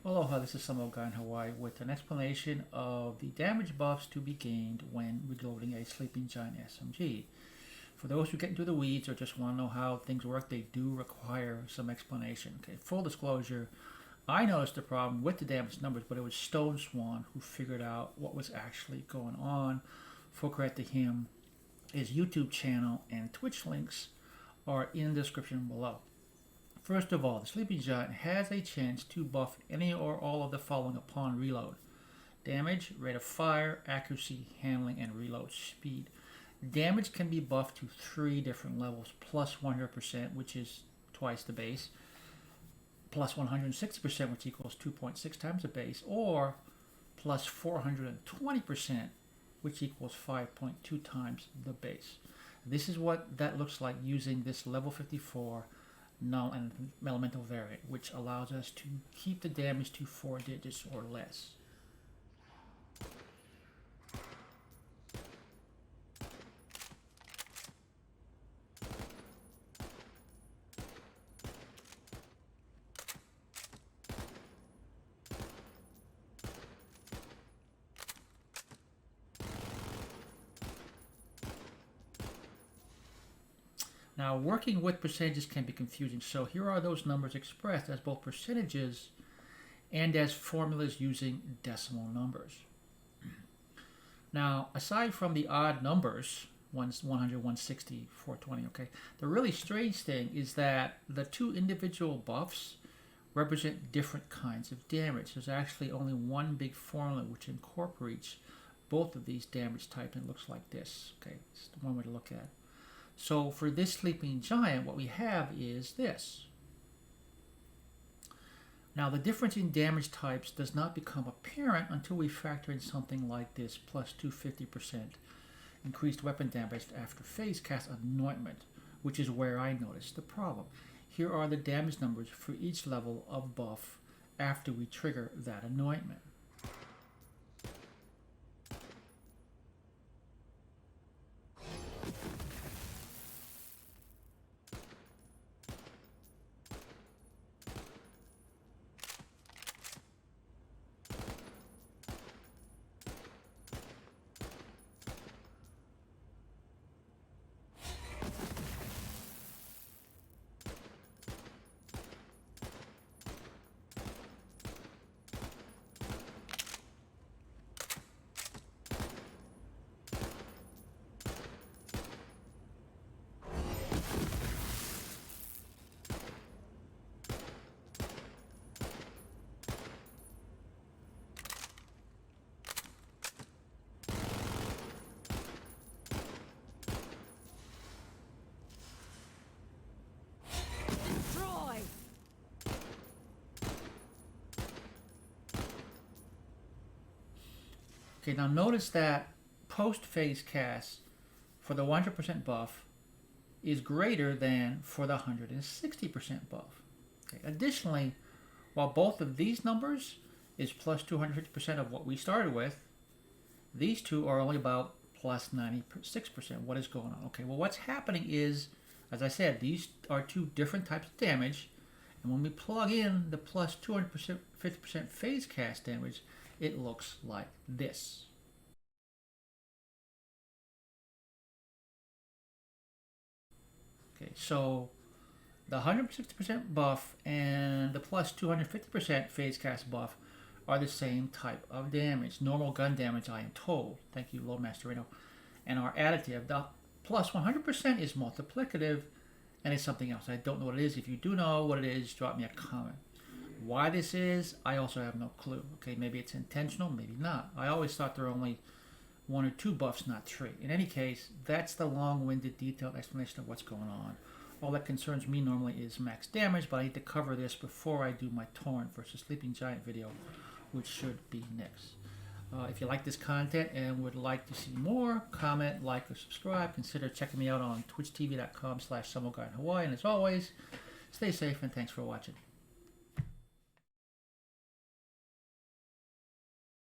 Aloha, this is some guy in Hawaii with an explanation of the damage buffs to be gained when reloading a Sleeping Giant SMG. For those who get into the weeds or just want to know how things work, they do require some explanation. Okay, full disclosure, I noticed the problem with the damage numbers, but it was Stone Swan who figured out what was actually going on. Full credit to him. His YouTube channel and Twitch links are in the description below. First of all, the Sleeping Giant has a chance to buff any or all of the following upon reload: damage, rate of fire, accuracy, handling, and reload speed. Damage can be buffed to 3 different levels: plus 100%, which is twice the base, plus 160%, which equals 2.6 times the base, or plus 420%, which equals 5.2 times the base. This is what that looks like using this level 54 null and elemental variant, which allows us to keep the damage to 4 digits or less. Now, working with percentages can be confusing, so here are those numbers expressed as both percentages and as formulas using decimal numbers. Now, aside from the odd numbers, 100, 160, 420, okay, the really strange thing is that the 2 individual buffs represent different kinds of damage. There's actually only one big formula which incorporates both of these damage types, and it looks like this. Okay, it's one way to look at it. So for this Sleeping Giant, what we have is this. Now, the difference in damage types does not become apparent until we factor in something like this: plus 250% increased weapon damage after phase cast anointment, which is where I noticed the problem. Here are the damage numbers for each level of buff after we trigger that anointment. Okay, now notice that post-phase cast for the 100% buff is greater than for the 160% buff. Okay. Additionally, while both of these numbers is plus 250% of what we started with, these two are only about plus 96%. What is going on? Okay, well, what's happening is, as I said, these are 2 different types of damage, and when we plug in the plus 250% phase cast damage, it looks like this. Okay, so the 160% buff and the plus 250% phase cast buff are the same type of damage. Normal gun damage, I am told. Thank you, Lord Master Reno. And our additive, the plus 100% is multiplicative, and it's something else. I don't know what it is. If you do know what it is, drop me a comment. Why this is, I also have no clue. Okay, maybe it's intentional, maybe not. I always thought there were only 1 or 2 buffs, not 3. In any case, that's the long-winded, detailed explanation of what's going on. All that concerns me normally is max damage, but I need to cover this before I do my Torrent versus Sleeping Giant video, which should be next. If you like this content and would like to see more, comment, like, or subscribe. Consider checking me out on twitchtv.com/SamoGuyInHawaii. And as always, stay safe and thanks for watching.